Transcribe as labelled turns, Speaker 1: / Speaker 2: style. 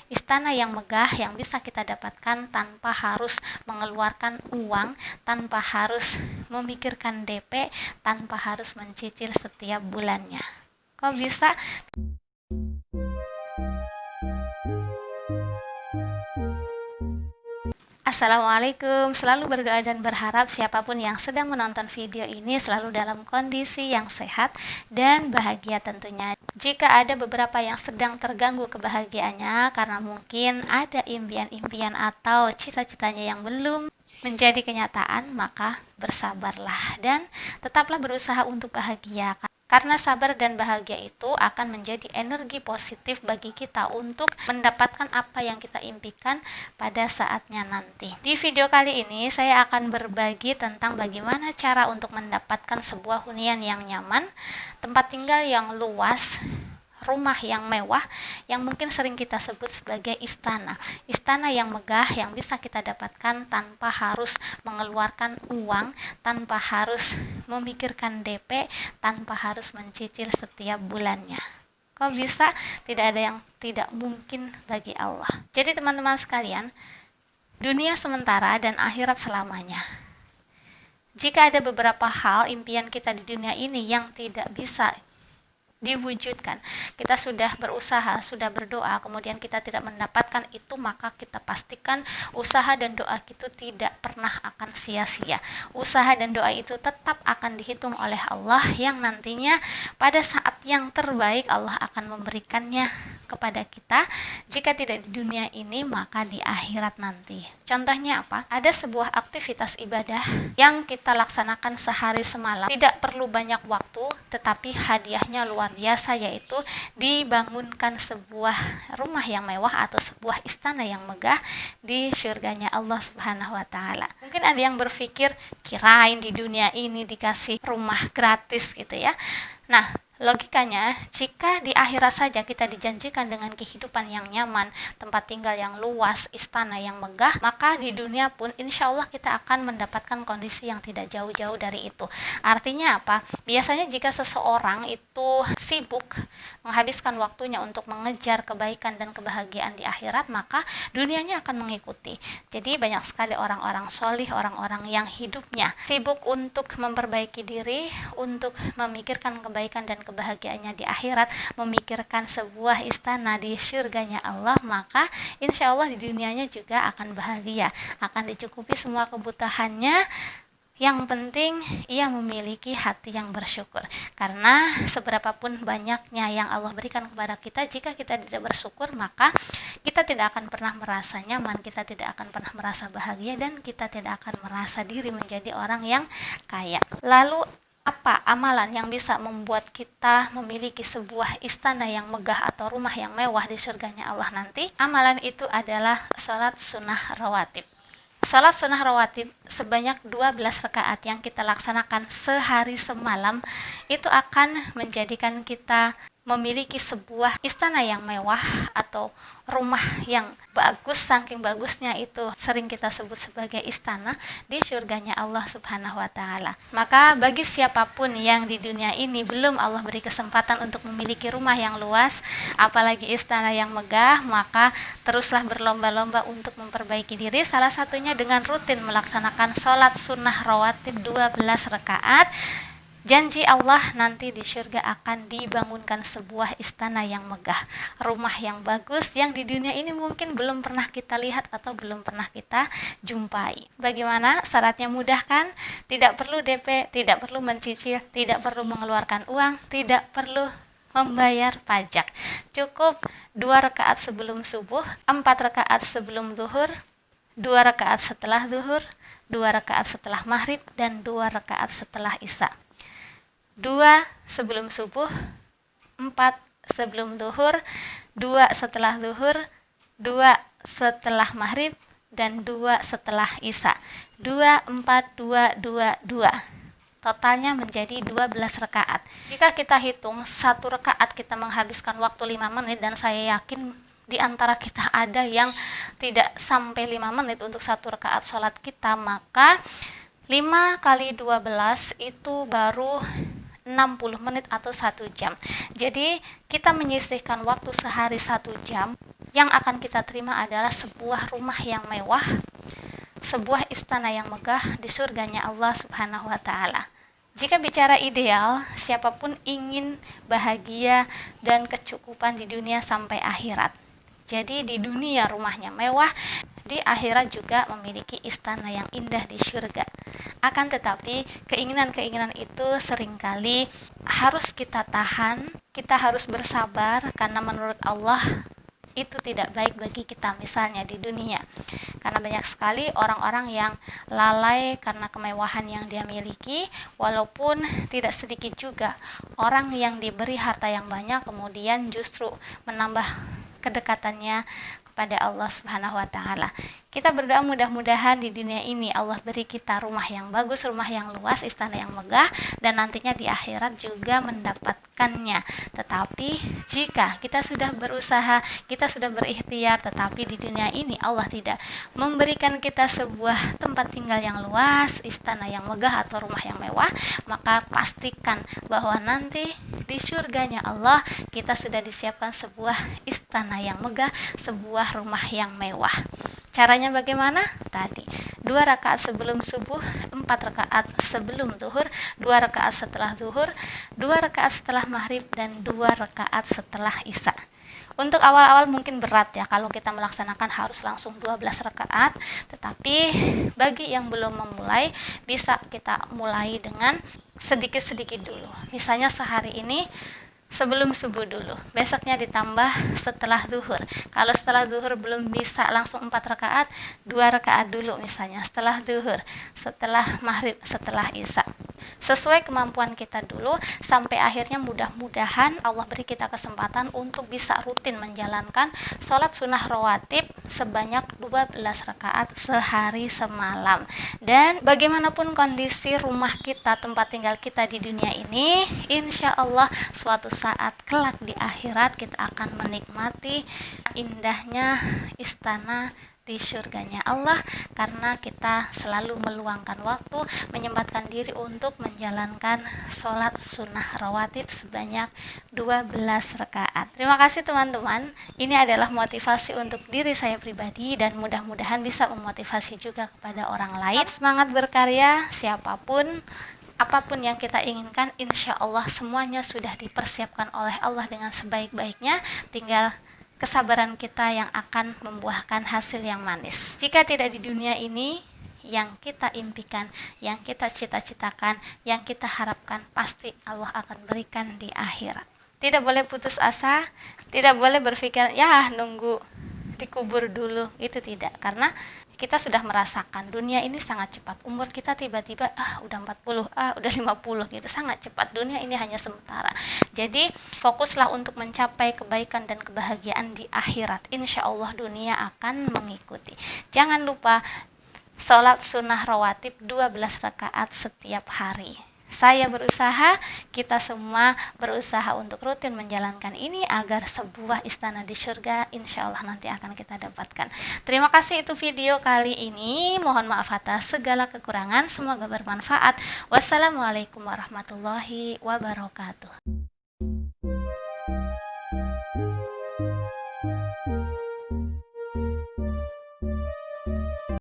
Speaker 1: istana yang megah yang bisa kita dapatkan tanpa harus mengeluarkan uang, tanpa harus memikirkan DP, tanpa harus mencicil setiap bulannya. Kok bisa? Assalamualaikum, selalu berdoa dan berharap siapapun yang sedang menonton video ini selalu dalam kondisi yang sehat dan bahagia tentunya. Jika ada beberapa yang sedang terganggu kebahagiaannya karena mungkin ada impian-impian atau cita-citanya yang belum menjadi kenyataan, maka bersabarlah dan tetaplah berusaha untuk bahagia. Karena sabar dan bahagia itu akan menjadi energi positif bagi kita untuk mendapatkan apa yang kita impikan pada saatnya nanti. Di video kali ini saya akan berbagi tentang bagaimana cara untuk mendapatkan sebuah hunian yang nyaman, tempat tinggal yang luas, rumah yang mewah yang mungkin sering kita sebut sebagai istana yang megah yang bisa kita dapatkan tanpa harus mengeluarkan uang, tanpa harus memikirkan DP, tanpa harus mencicil setiap bulannya. Kok bisa? Tidak ada yang tidak mungkin bagi Allah. Jadi teman-teman sekalian, dunia sementara dan akhirat selamanya. Jika ada beberapa hal impian kita di dunia ini yang tidak bisa diwujudkan, kita sudah berusaha, sudah berdoa, kemudian kita tidak mendapatkan itu, maka kita pastikan usaha dan doa itu tidak pernah akan sia-sia. Usaha dan doa itu tetap akan dihitung oleh Allah yang nantinya pada saat yang terbaik Allah akan memberikannya kepada kita. Jika tidak di dunia ini, maka di akhirat nanti. Contohnya apa? Ada sebuah aktivitas ibadah yang kita laksanakan sehari semalam, tidak perlu banyak waktu, tetapi hadiahnya luar biasa, yaitu dibangunkan sebuah rumah yang mewah atau sebuah istana yang megah di surganya Allah Subhanahu wa taala. Mungkin ada yang berpikir, kirain di dunia ini dikasih rumah gratis gitu ya. Nah, logikanya, jika di akhirat saja kita dijanjikan dengan kehidupan yang nyaman, tempat tinggal yang luas, istana yang megah, maka di dunia pun insya Allah kita akan mendapatkan kondisi yang tidak jauh-jauh dari itu. Artinya apa? Biasanya jika seseorang itu sibuk menghabiskan waktunya untuk mengejar kebaikan dan kebahagiaan di akhirat, maka dunianya akan mengikuti. Jadi banyak sekali orang-orang solih, orang-orang yang hidupnya sibuk untuk memperbaiki diri, untuk memikirkan kebaikan dan kebahagiaannya di akhirat, memikirkan sebuah istana di surganya Allah, maka insya Allah di dunianya juga akan bahagia, akan dicukupi semua kebutuhannya. Yang penting ia memiliki hati yang bersyukur, karena seberapapun banyaknya yang Allah berikan kepada kita, jika kita tidak bersyukur, maka kita tidak akan pernah merasa nyaman, kita tidak akan pernah merasa bahagia, dan kita tidak akan merasa diri menjadi orang yang kaya. Lalu apa amalan yang bisa membuat kita memiliki sebuah istana yang megah atau rumah yang mewah di surganya Allah nanti? Amalan itu adalah salat sunnah rawatib. Salat sunnah rawatib sebanyak 12 rakaat yang kita laksanakan sehari semalam itu akan menjadikan kita memiliki sebuah istana yang mewah atau rumah yang bagus, saking bagusnya itu sering kita sebut sebagai istana di surganya Allah Subhanahu wa taala. Maka bagi siapapun yang di dunia ini belum Allah beri kesempatan untuk memiliki rumah yang luas, apalagi istana yang megah, maka teruslah berlomba-lomba untuk memperbaiki diri, salah satunya dengan rutin melaksanakan sholat sunnah rawatib 12 rakaat. Janji Allah nanti di surga akan dibangunkan sebuah istana yang megah, rumah yang bagus yang di dunia ini mungkin belum pernah kita lihat atau belum pernah kita jumpai. Bagaimana? Syaratnya mudah kan? Tidak perlu DP, tidak perlu mencicil, tidak perlu mengeluarkan uang, tidak perlu membayar pajak. Cukup 2 rakaat sebelum subuh, 4 rakaat sebelum zuhur, 2 rakaat setelah zuhur, 2 rakaat setelah maghrib, dan 2 rakaat setelah isya. 2 sebelum subuh, 4 sebelum zuhur, 2 setelah zuhur, 2 setelah maghrib, dan 2 setelah isya. 2, 4, 2, 2, 2. Totalnya menjadi 12 rakaat. Jika kita hitung, 1 rakaat kita menghabiskan waktu 5 menit, dan saya yakin di antara kita ada yang tidak sampai 5 menit untuk 1 rakaat sholat kita, maka 5 kali 12 itu baru 60 menit atau 1 jam. Jadi kita menyisihkan waktu sehari 1 jam yang akan kita terima adalah sebuah rumah yang mewah, sebuah istana yang megah di surganya Allah Subhanahu wa Ta'ala. Jika bicara ideal, siapapun ingin bahagia dan kecukupan di dunia sampai akhirat. Jadi di dunia rumahnya mewah, di akhirat juga memiliki istana yang indah di surga. Akan tetapi keinginan-keinginan itu seringkali harus kita tahan, kita harus bersabar karena menurut Allah itu tidak baik bagi kita, misalnya di dunia, karena banyak sekali orang-orang yang lalai karena kemewahan yang dia miliki, walaupun tidak sedikit juga orang yang diberi harta yang banyak kemudian justru menambah kedekatannya kepada Allah Subhanahu wa Ta'ala. Kita berdoa mudah-mudahan di dunia ini Allah beri kita rumah yang bagus, rumah yang luas, istana yang megah, dan nantinya di akhirat juga mendapatkannya. Tetapi jika kita sudah berusaha, kita sudah berikhtiar, tetapi di dunia ini Allah tidak memberikan kita sebuah tempat tinggal yang luas, istana yang megah atau rumah yang mewah, maka pastikan bahwa nanti di surganya Allah kita sudah disiapkan sebuah istana yang megah, sebuah rumah yang mewah. Caranya bagaimana? Tadi 2 rakaat sebelum subuh, 4 rakaat sebelum zuhur, 2 rakaat setelah zuhur, 2 rakaat setelah maghrib, dan 2 rakaat setelah isya. Untuk awal-awal mungkin berat ya kalau kita melaksanakan harus langsung 12 rakaat, tetapi bagi yang belum memulai bisa kita mulai dengan sedikit-sedikit dulu. Misalnya sehari ini sebelum subuh dulu, besoknya ditambah setelah zuhur. Kalau setelah zuhur belum bisa langsung 4 rakaat, 2 rakaat dulu misalnya setelah zuhur, setelah maghrib, setelah isya. Sesuai kemampuan kita dulu sampai akhirnya mudah-mudahan Allah beri kita kesempatan untuk bisa rutin menjalankan sholat sunnah rawatib sebanyak 12 rakaat sehari semalam. Dan bagaimanapun kondisi rumah kita, tempat tinggal kita di dunia ini, insya Allah suatu saat kelak di akhirat kita akan menikmati indahnya istana di surganya Allah karena kita selalu meluangkan waktu, menyempatkan diri untuk menjalankan sholat sunnah rawatib sebanyak 12 rakaat. Terima kasih teman-teman, ini adalah motivasi untuk diri saya pribadi dan mudah-mudahan bisa memotivasi juga kepada orang lain. Semangat berkarya, siapapun apapun yang kita inginkan, insya Allah semuanya sudah dipersiapkan oleh Allah dengan sebaik-baiknya, tinggal kesabaran kita yang akan membuahkan hasil yang manis. Jika tidak di dunia ini, yang kita impikan, yang kita cita-citakan, yang kita harapkan, pasti Allah akan berikan di akhirat. Tidak boleh putus asa, tidak boleh berpikir, ya nunggu dikubur dulu, itu tidak, karena kita sudah merasakan dunia ini sangat cepat. Umur kita tiba-tiba udah 40, udah 50 gitu, sangat cepat. Dunia ini hanya sementara. Jadi fokuslah untuk mencapai kebaikan dan kebahagiaan di akhirat. Insya Allah dunia akan mengikuti. Jangan lupa sholat sunnah rawatib 12 rakaat setiap hari. Saya berusaha, kita semua berusaha untuk rutin menjalankan ini agar sebuah istana di surga insya Allah nanti akan kita dapatkan. Terima kasih, itu video kali ini. Mohon maaf atas segala kekurangan, semoga bermanfaat. Wassalamualaikum warahmatullahi wabarakatuh.